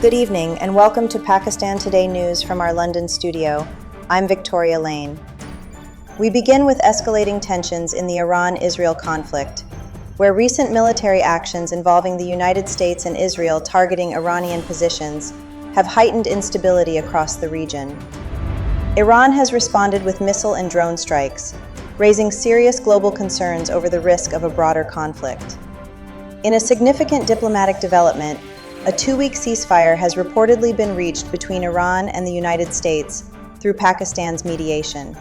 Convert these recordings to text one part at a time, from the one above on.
Good evening and welcome to Pakistan Today News from our London studio. I'm Victoria Lane. We begin with escalating tensions in the Iran-Israel conflict, where recent military actions involving the United States and Israel targeting Iranian positions have heightened instability across the region. Iran has responded with missile and drone strikes, raising serious global concerns over the risk of a broader conflict. In a significant diplomatic development, a 2-week ceasefire has reportedly been reached between Iran and the United States through Pakistan's mediation.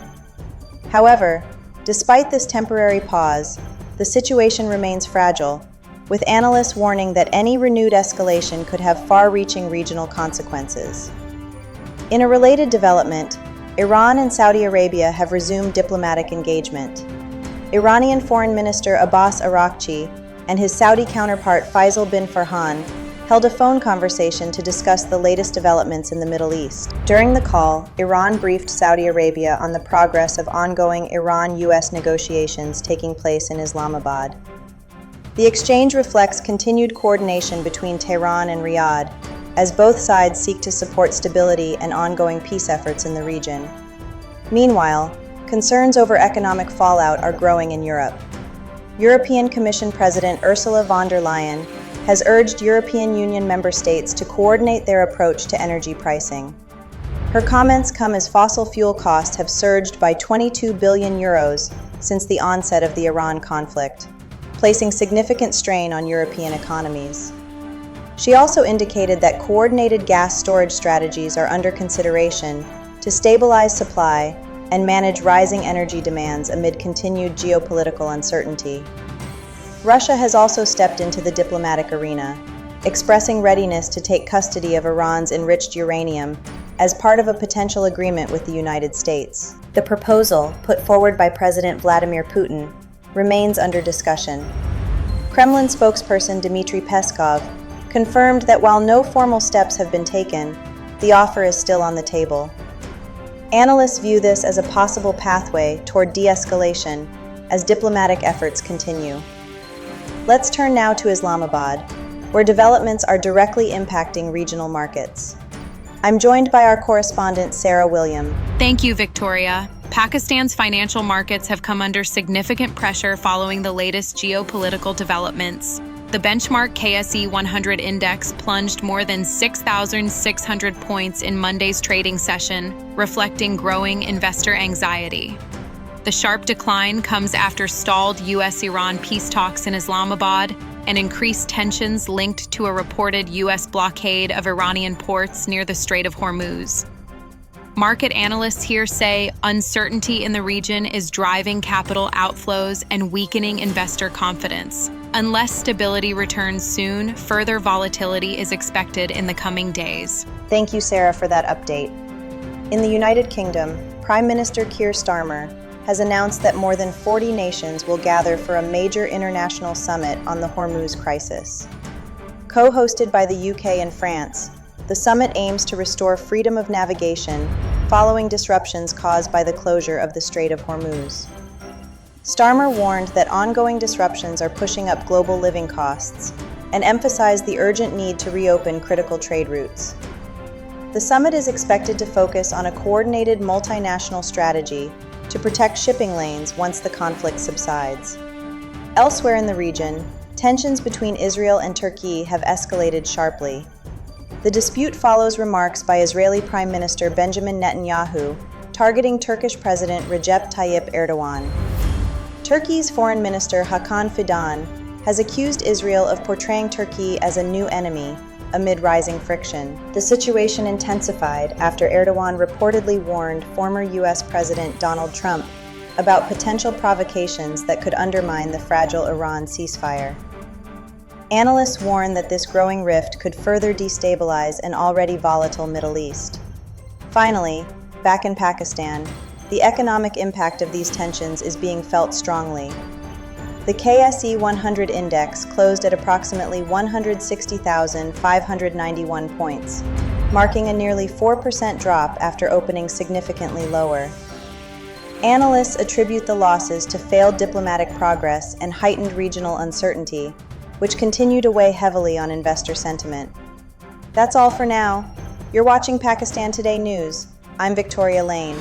However, despite this temporary pause, the situation remains fragile, with analysts warning that any renewed escalation could have far-reaching regional consequences. In a related development, Iran and Saudi Arabia have resumed diplomatic engagement. Iranian Foreign Minister Abbas Araghchi and his Saudi counterpart Faisal bin Farhan held a phone conversation to discuss the latest developments in the Middle East. During the call, Iran briefed Saudi Arabia on the progress of ongoing Iran-US negotiations taking place in Islamabad. The exchange reflects continued coordination between Tehran and Riyadh, as both sides seek to support stability and ongoing peace efforts in the region. Meanwhile, concerns over economic fallout are growing in Europe. European Commission President Ursula von der Leyen has urged European Union member states to coordinate their approach to energy pricing. Her comments come as fossil fuel costs have surged by 22 billion euros since the onset of the Iran conflict, placing significant strain on European economies. She also indicated that coordinated gas storage strategies are under consideration to stabilize supply and manage rising energy demands amid continued geopolitical uncertainty. Russia has also stepped into the diplomatic arena, expressing readiness to take custody of Iran's enriched uranium as part of a potential agreement with the United States. The proposal, put forward by President Vladimir Putin, remains under discussion. Kremlin spokesperson Dmitry Peskov confirmed that while no formal steps have been taken, the offer is still on the table. Analysts view this as a possible pathway toward de-escalation as diplomatic efforts continue. Let's turn now to Islamabad, where developments are directly impacting regional markets. I'm joined by our correspondent, Sarah William. Thank you, Victoria. Pakistan's financial markets have come under significant pressure following the latest geopolitical developments. The benchmark KSE 100 index plunged more than 6,600 points in Monday's trading session, reflecting growing investor anxiety. The sharp decline comes after stalled U.S.-Iran peace talks in Islamabad and increased tensions linked to a reported U.S. blockade of Iranian ports near the Strait of Hormuz. Market analysts here say uncertainty in the region is driving capital outflows and weakening investor confidence. Unless stability returns soon, further volatility is expected in the coming days. Thank you, Sarah, for that update. In the United Kingdom, Prime Minister Keir Starmer has announced that more than 40 nations will gather for a major international summit on the Hormuz crisis. Co-hosted by the UK and France, the summit aims to restore freedom of navigation following disruptions caused by the closure of the Strait of Hormuz. Starmer warned that ongoing disruptions are pushing up global living costs and emphasized the urgent need to reopen critical trade routes. The summit is expected to focus on a coordinated multinational strategy to protect shipping lanes once the conflict subsides. Elsewhere in the region, tensions between Israel and Turkey have escalated sharply. The dispute follows remarks by Israeli Prime Minister Benjamin Netanyahu targeting Turkish President Recep Tayyip Erdogan. Turkey's Foreign Minister Hakan Fidan has accused Israel of portraying Turkey as a new enemy amid rising friction. The situation intensified after Erdogan reportedly warned former U.S. President Donald Trump about potential provocations that could undermine the fragile Iran ceasefire. Analysts warn that this growing rift could further destabilize an already volatile Middle East. Finally, back in Pakistan, the economic impact of these tensions is being felt strongly. The KSE 100 index closed at approximately 160,591 points, marking a nearly 4% drop after opening significantly lower. Analysts attribute the losses to failed diplomatic progress and heightened regional uncertainty, which continue to weigh heavily on investor sentiment. That's all for now. You're watching Pakistan Today News. I'm Victoria Lane.